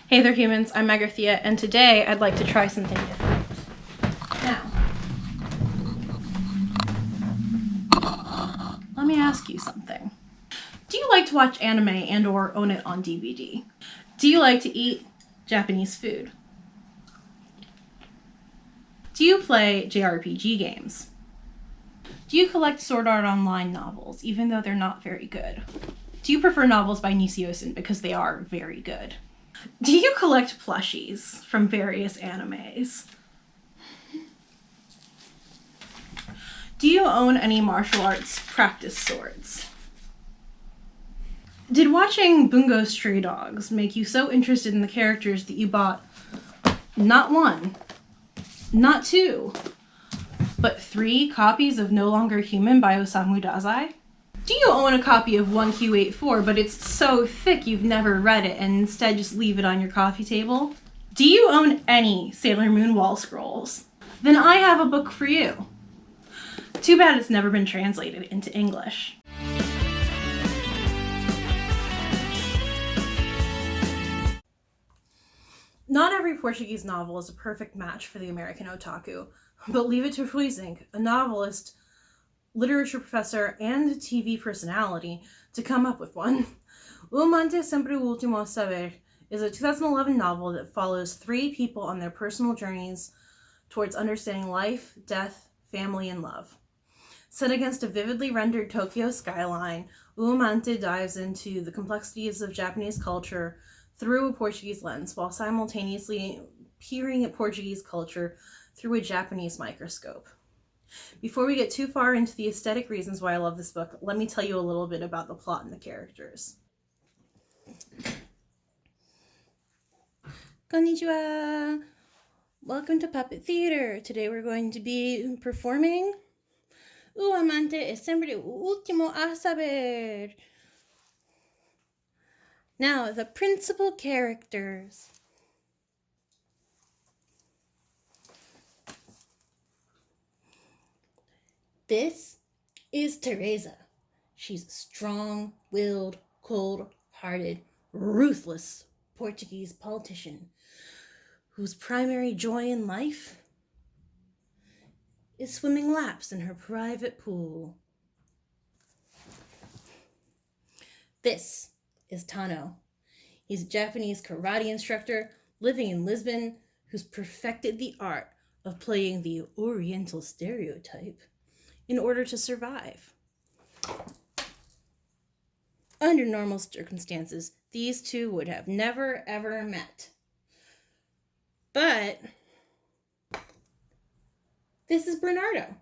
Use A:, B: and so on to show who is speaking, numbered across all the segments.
A: Hey there humans, I'm Megarthea, and today I'd like to try something different. Now, let me ask you something. Do you like to watch anime and or own it on DVD? Do you like to eat Japanese food? Do you play JRPG games? Do you collect Sword Art Online novels, even though they're not very good? Do you prefer novels by Nishio-sen because they are very good? Do you collect plushies from various animes? Do you own any martial arts practice swords? Did watching Bungo Stray Dogs make you so interested in the characters that you bought not one, not two, but 3 copies of No Longer Human by Osamu Dazai? Do you own a copy of 1Q84, but it's so thick you've never read it and instead just leave it on your coffee table? Do you own any Sailor Moon wall scrolls? Then I have a book for you. Too bad it's never been translated into English. Not every Portuguese novel is a perfect match for the American otaku, but leave it to Rui Zink, a novelist, literature professor, and TV personality, to come up with one. Amante, sempre, último, saber is a 2011 novel that follows 3 people on their personal journeys towards understanding life, death, family, and love. Set against a vividly rendered Tokyo skyline, Amante dives into the complexities of Japanese culture through a Portuguese lens, while simultaneously peering at Portuguese culture through a Japanese microscope. Before we get too far into the aesthetic reasons why I love this book, let me tell you a little bit about the plot and the characters. Konnichiwa! Welcome to Puppet Theater. Today we're going to be performing amante, sempre, último, saber. Now, the principal characters. This is Teresa. She's a strong-willed, cold-hearted, ruthless Portuguese politician whose primary joy in life is swimming laps in her private pool. This is Tano. He's a Japanese karate instructor living in Lisbon who's perfected the art of playing the Oriental stereotype in order to survive. Under normal circumstances, these two would have never ever met. But this is Bernardo,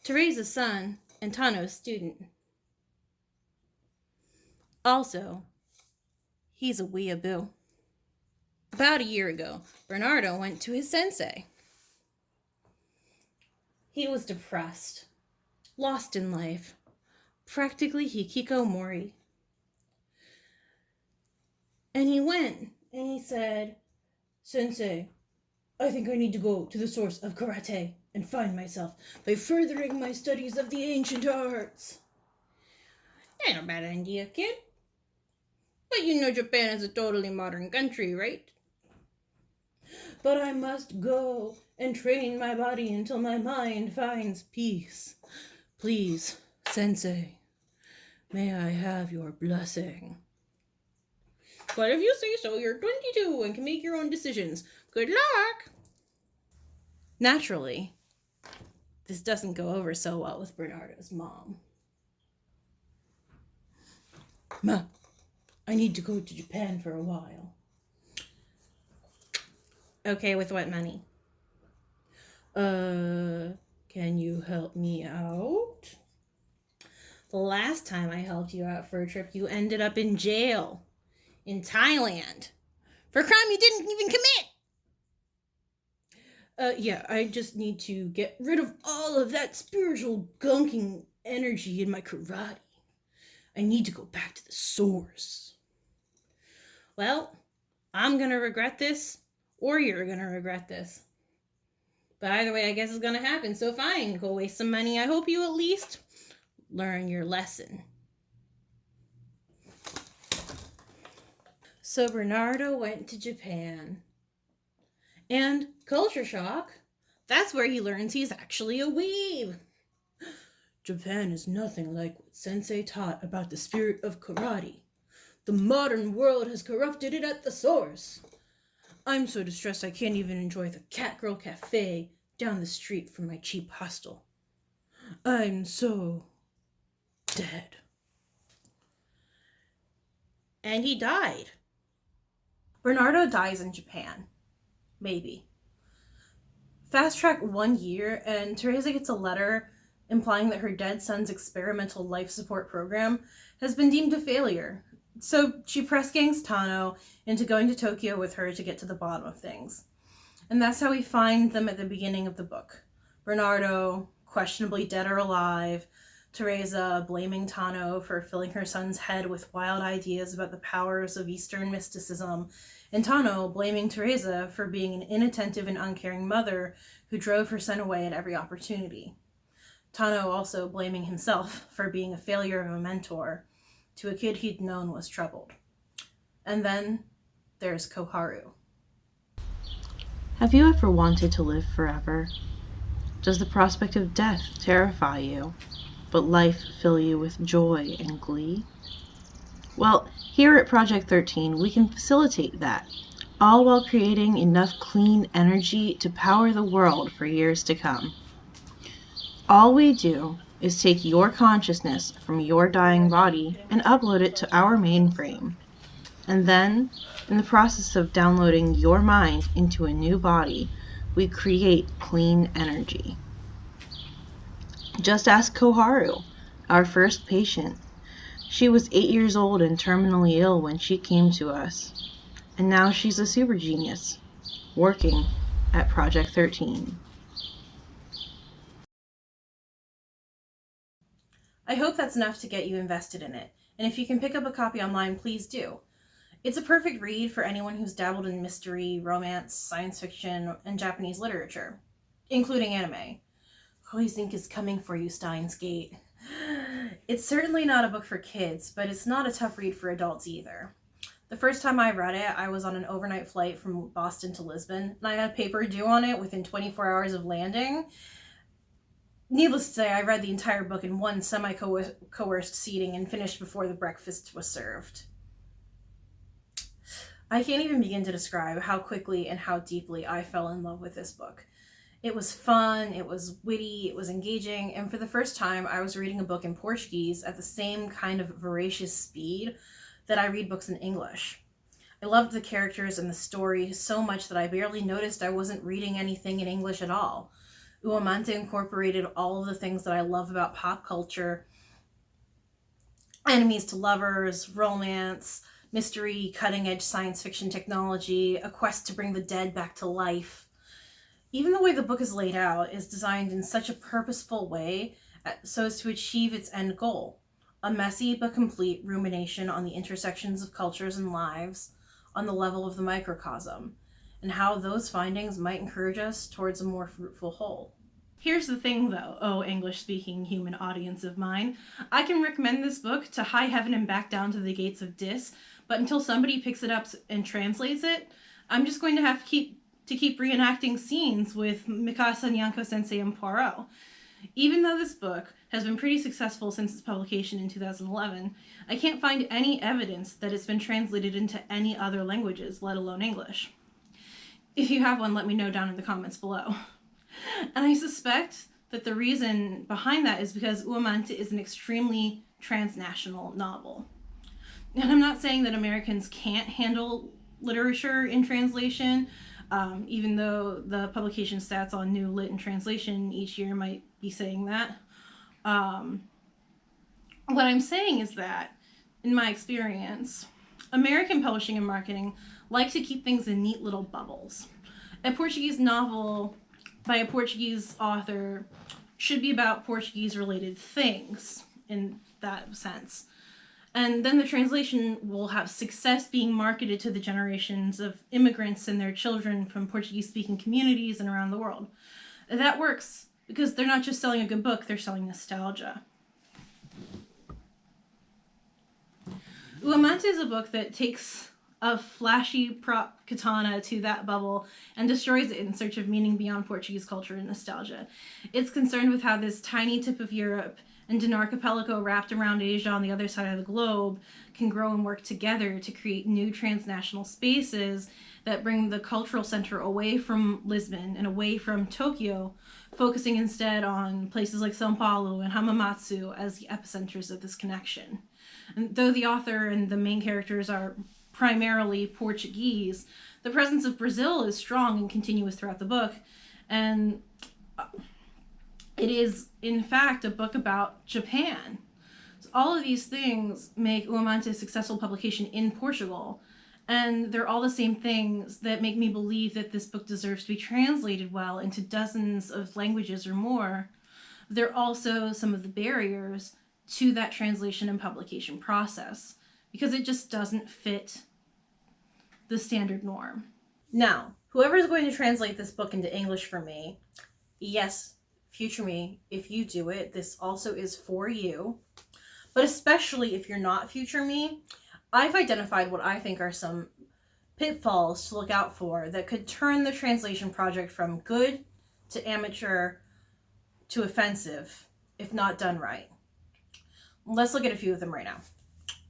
A: Teresa's son and Tano's student. Also, he's a weeaboo. About a year ago, Bernardo went to his sensei. He was depressed, lost in life, practically hikikomori. And he went and he said, "Sensei, I think I need to go to the source of karate and find myself by furthering my studies of the ancient arts." Ain't a bad idea, kid. But you know Japan is a totally modern country, right? "But I must go and train my body until my mind finds peace. Please, Sensei, may I have your blessing?" "But if you say so, you're 22 and can make your own decisions. Good luck!" Naturally, this doesn't go over so well with Bernardo's mom. "Ma, I need to go to Japan for a while." "Okay, with what money?" Can you help me out?" "The last time I helped you out for a trip, you ended up in jail in Thailand for a crime you didn't even commit." Yeah, I just need to get rid of all of that spiritual gunking energy in my karate. I need to go back to the source." "Well, I'm going to regret this, or you're going to regret this. But either way, I guess it's going to happen, so fine, go waste some money. I hope you at least learn your lesson." So Bernardo went to Japan. And culture shock, that's where he learns he's actually a weeb. Japan is nothing like what Sensei taught about the spirit of karate. The modern world has corrupted it at the source. I'm so distressed I can't even enjoy the Catgirl Cafe down the street from my cheap hostel. I'm so dead. And he died. Bernardo dies in Japan. Maybe. Fast track 1 year, and Teresa gets a letter implying that her dead son's experimental life support program has been deemed a failure. So she press gangs Tano into going to Tokyo with her to get to the bottom of things. And that's how we find them at the beginning of the book. Bernardo, questionably dead or alive, Teresa blaming Tano for filling her son's head with wild ideas about the powers of Eastern mysticism, and Tano blaming Teresa for being an inattentive and uncaring mother who drove her son away at every opportunity. Tano also blaming himself for being a failure of a mentor to a kid he'd known was troubled. And then there's Koharu.
B: Have you ever wanted to live forever? Does the prospect of death terrify you, but life fill you with joy and glee? Well, here at Project 13, we can facilitate that, all while creating enough clean energy to power the world for years to come. All we do is take your consciousness from your dying body and upload it to our mainframe. And then, in the process of downloading your mind into a new body, we create clean energy. Just ask Koharu, our first patient. She was 8 years old and terminally ill when she came to us. And now she's a super genius, working at Project 13.
A: I hope that's enough to get you invested in it, and if you can pick up a copy online, please do. It's a perfect read for anyone who's dabbled in mystery, romance, science fiction, and Japanese literature, including anime. Rui Zink is coming for you, Steins Gate. It's certainly not a book for kids, but it's not a tough read for adults either. The first time I read it, I was on an overnight flight from Boston to Lisbon, and I had paper due on it within 24 hours of landing. Needless to say, I read the entire book in one semi-coerced seating and finished before the breakfast was served. I can't even begin to describe how quickly and how deeply I fell in love with this book. It was fun, it was witty, it was engaging, and for the first time I was reading a book in Portuguese at the same kind of voracious speed that I read books in English. I loved the characters and the story so much that I barely noticed I wasn't reading anything in English at all. Amante incorporated all of the things that I love about pop culture: enemies to lovers, romance, mystery, cutting-edge science fiction technology, a quest to bring the dead back to life. Even the way the book is laid out is designed in such a purposeful way so as to achieve its end goal: a messy but complete rumination on the intersections of cultures and lives on the level of the microcosm, and how those findings might encourage us towards a more fruitful whole. Here's the thing though, oh English-speaking human audience of mine. I can recommend this book to high heaven and back down to the gates of Dis, but until somebody picks it up and translates it, I'm just going to have to keep reenacting scenes with Mikasa, Nyanko Sensei, and Poirot. Even though this book has been pretty successful since its publication in 2011, I can't find any evidence that it's been translated into any other languages, let alone English. If you have one, let me know down in the comments below. And I suspect that the reason behind that is because Amante is an extremely transnational novel. And I'm not saying that Americans can't handle literature in translation, even though the publication stats on new lit and translation each year might be saying that. What I'm saying is that, in my experience, American publishing and marketing like to keep things in neat little bubbles. A Portuguese novel by a Portuguese author should be about Portuguese-related things, in that sense. And then the translation will have success being marketed to the generations of immigrants and their children from Portuguese-speaking communities and around the world. That works because they're not just selling a good book, they're selling nostalgia. Amante is a book that takes a flashy prop katana to that bubble and destroys it in search of meaning beyond Portuguese culture and nostalgia. It's concerned with how this tiny tip of Europe and an archipelago wrapped around Asia on the other side of the globe can grow and work together to create new transnational spaces that bring the cultural center away from Lisbon and away from Tokyo, focusing instead on places like Sao Paulo and Hamamatsu as the epicenters of this connection. And though the author and the main characters are primarily Portuguese, the presence of Brazil is strong and continuous throughout the book, and it is, in fact, a book about Japan. So all of these things make O Amante a successful publication in Portugal, and they're all the same things that make me believe that this book deserves to be translated well into dozens of languages or more. They're also some of the barriers to that translation and publication process, because it just doesn't fit the standard norm. Now, whoever's going to translate this book into English for me, yes, future me, if you do it, this also is for you. But especially if you're not future me, I've identified what I think are some pitfalls to look out for that could turn the translation project from good to amateur to offensive if not done right. Let's look at a few of them right now.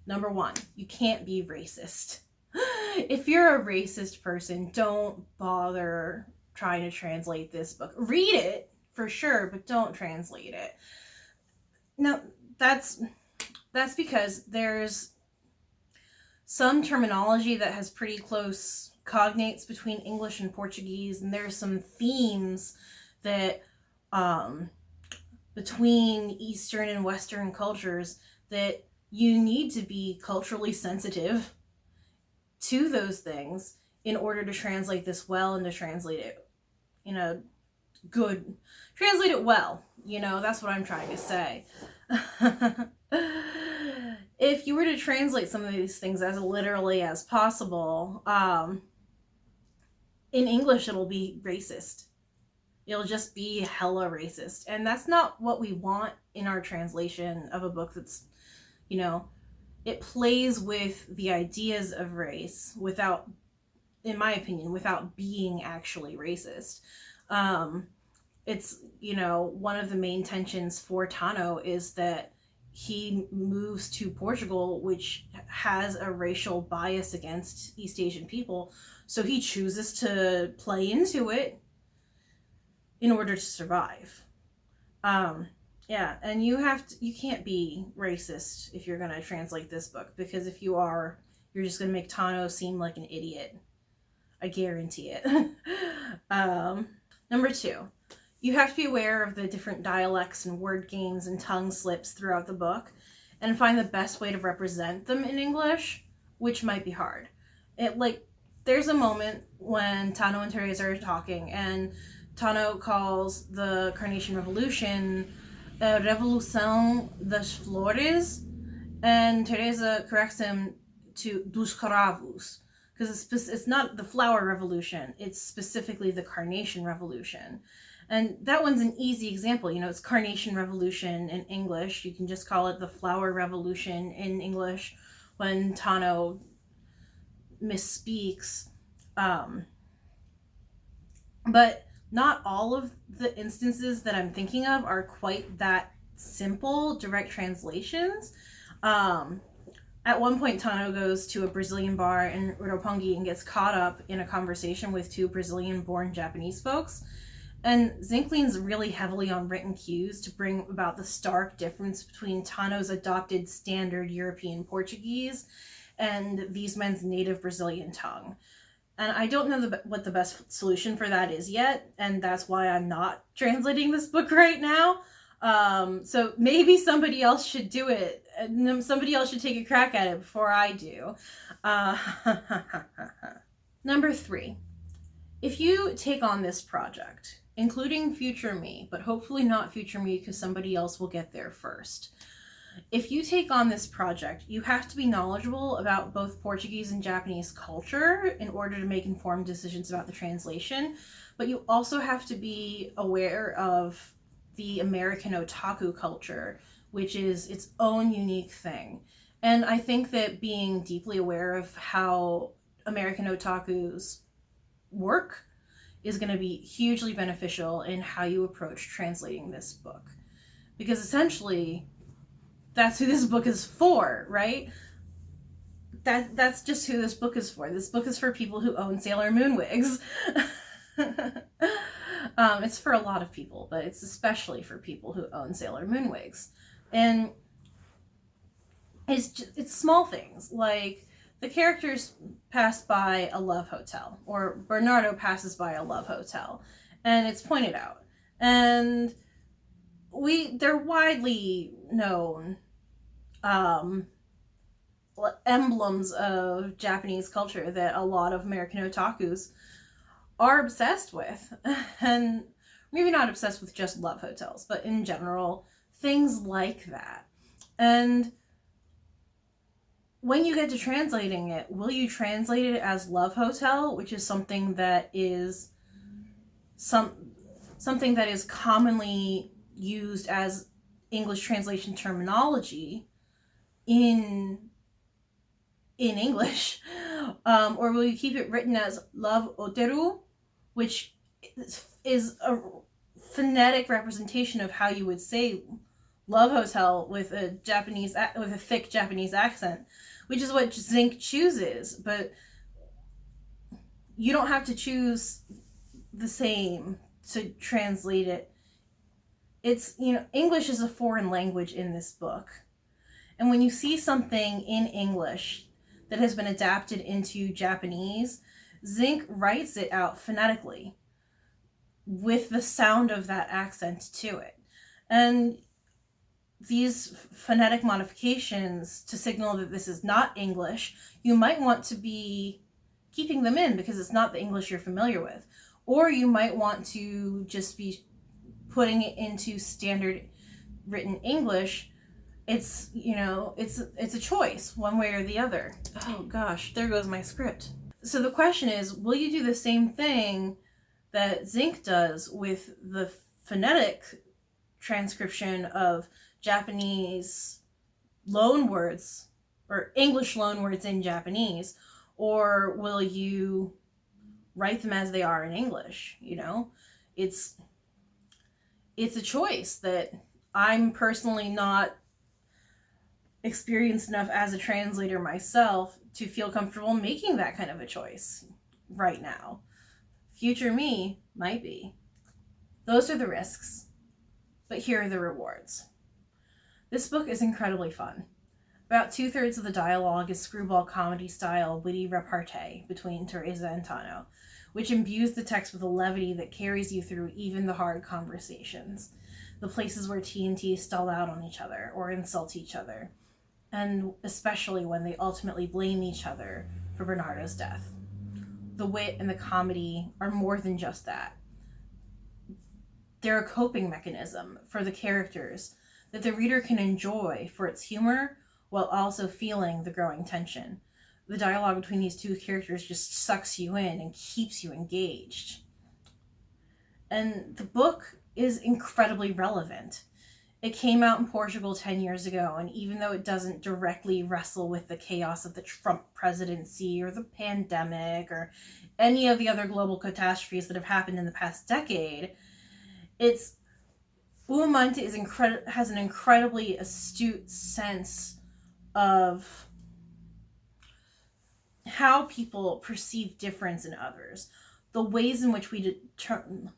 A: Number 1, you can't be racist. If you're a racist person, don't bother trying to translate this book. Read it, for sure, but don't translate it. Now, that's because there's some terminology that has pretty close cognates between English and Portuguese, and there's some themes that between Eastern and Western cultures that you need to be culturally sensitive to those things in order to translate this well and to translate it in a good, translate it well. That's what I'm trying to say. If you were to translate some of these things as literally as possible, in English it'll be racist. It'll just be hella racist. And that's not what we want in our translation of a book that's, it plays with the ideas of race without, in my opinion, without being actually racist. It's, one of the main tensions for Tano is that he moves to Portugal, which has a racial bias against East Asian people. So he chooses to play into it in order to survive. Yeah, and you can't be racist if you're going to translate this book, because if you are, you're just going to make Tano seem like an idiot. I guarantee it. Number 2, you have to be aware of the different dialects and word games and tongue slips throughout the book and find the best way to represent them in English, which might be hard. There's a moment when Tano and Teresa are talking, and Tano calls the Carnation Revolution Revolução das Flores, and Teresa corrects him to dos cravos, because it's not the flower revolution, it's specifically the Carnation Revolution. And that one's an easy example. It's Carnation Revolution in English. You can just call it the Flower Revolution in English when Tano misspeaks. But not all of the instances that I'm thinking of are quite that simple direct translations. At one point, Tano goes to a Brazilian bar in Roppongi and gets caught up in a conversation with 2 Brazilian-born Japanese folks. And Zink leans really heavily on written cues to bring about the stark difference between Tano's adopted standard European Portuguese and these men's native Brazilian tongue. And I don't know what the best solution for that is yet, and that's why I'm not translating this book right now. So maybe somebody else should do it. Somebody else should take a crack at it before I do. Number 3. If you take on this project, including future me, but hopefully not future me because somebody else will get there first. If you take on this project, you have to be knowledgeable about both Portuguese and Japanese culture in order to make informed decisions about the translation, but you also have to be aware of the American otaku culture, which is its own unique thing. And I think that being deeply aware of how American otaku's work is going to be hugely beneficial in how you approach translating this book. Because essentially, that's who this book is for, right? That's just who this book is for. This book is for people who own Sailor Moon wigs. It's for a lot of people, but it's especially for people who own Sailor Moon wigs. And it's small things, like the characters pass by a love hotel, or Bernardo passes by a love hotel, and it's pointed out. And they're widely known emblems of Japanese culture that a lot of American otakus are obsessed with. And maybe not obsessed with just love hotels, but in general, things like that. And when you get to translating it, will you translate it as love hotel, which is something that is something that is commonly used as English translation terminology in English, or will you keep it written as love oteru, which is a phonetic representation of how you would say love hotel with a thick Japanese accent, which is what Zink chooses. But you don't have to choose the same to translate it. It's, English is a foreign language in this book. And when you see something in English that has been adapted into Japanese, Zink writes it out phonetically with the sound of that accent to it. And these phonetic modifications to signal that this is not English, you might want to be keeping them in because it's not the English you're familiar with. Or you might want to just be putting it into standard written English. It's, it's a choice, one way or the other. Oh gosh, there goes my script. So the question is, will you do the same thing that Zink does with the phonetic transcription of Japanese loan words, or English loan words in Japanese, or will you write them as they are in English? It's a choice that I'm personally not experienced enough as a translator myself to feel comfortable making that kind of a choice right now. Future me might be. Those are the risks, but here are the rewards. This book is incredibly fun. About 2/3 of the dialogue is screwball comedy style witty repartee between Teresa and Tano, which imbues the text with a levity that carries you through even the hard conversations, the places where T&T stall out on each other or insult each other, and especially when they ultimately blame each other for Bernardo's death. The wit and the comedy are more than just that. They're a coping mechanism for the characters that the reader can enjoy for its humor while also feeling the growing tension. The dialogue between these two characters just sucks you in and keeps you engaged. And the book is incredibly relevant. It came out in Portugal 10 years ago, and even though it doesn't directly wrestle with the chaos of the Trump presidency or the pandemic or any of the other global catastrophes that have happened in the past decade, amante has an incredibly astute sense of how people perceive difference in others, the ways in which we determine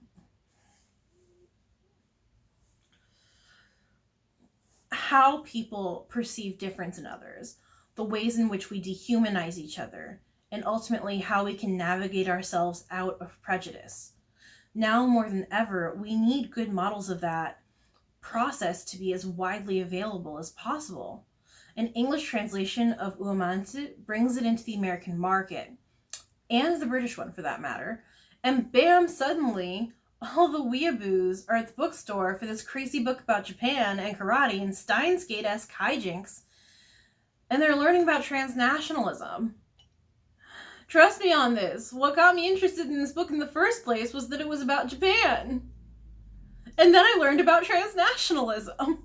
A: how people perceive difference in others, the ways in which we dehumanize each other, and ultimately how we can navigate ourselves out of prejudice. Now more than ever, we need good models of that process to be as widely available as possible. An English translation of amante brings it into the American market, and the British one for that matter, and bam, suddenly, all the weeaboos are at the bookstore for this crazy book about Japan and karate and Steins Gate-esque hijinks, and they're learning about transnationalism. Trust me on this. What got me interested in this book in the first place was that it was about Japan. And then I learned about transnationalism.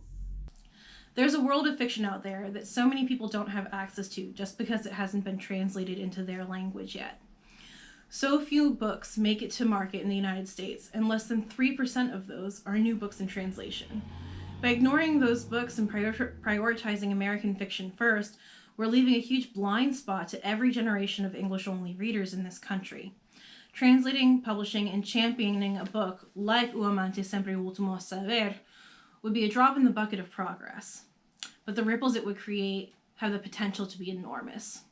A: There's a world of fiction out there that so many people don't have access to just because it hasn't been translated into their language yet. So few books make it to market in the United States, and less than 3% of those are new books in translation. By ignoring those books and prioritizing American fiction first, we're leaving a huge blind spot to every generation of English-only readers in this country. Translating, publishing, and championing a book like Amante, sempre, último, saber would be a drop in the bucket of progress. But the ripples it would create have the potential to be enormous.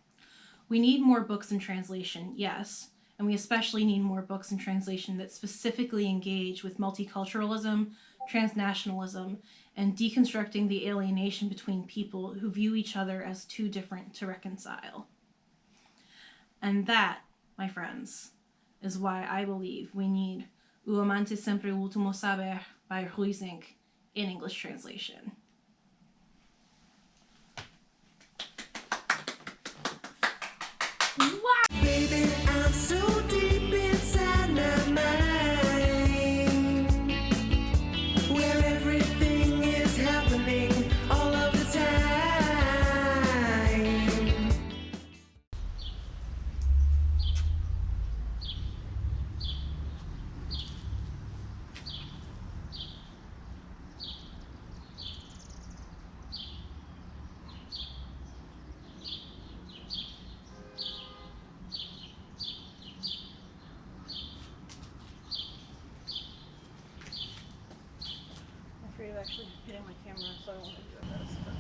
A: We need more books in translation, yes, and we especially need more books in translation that specifically engage with multiculturalism, transnationalism, and deconstructing the alienation between people who view each other as too different to reconcile. And that, my friends, is why I believe we need O amante sempre, último, saber by Rui Zink in English translation.
C: Baby, I'm so deep inside my mind, where everything is happening all of the time.
A: I'm afraid of actually hitting my camera, so I won't do this.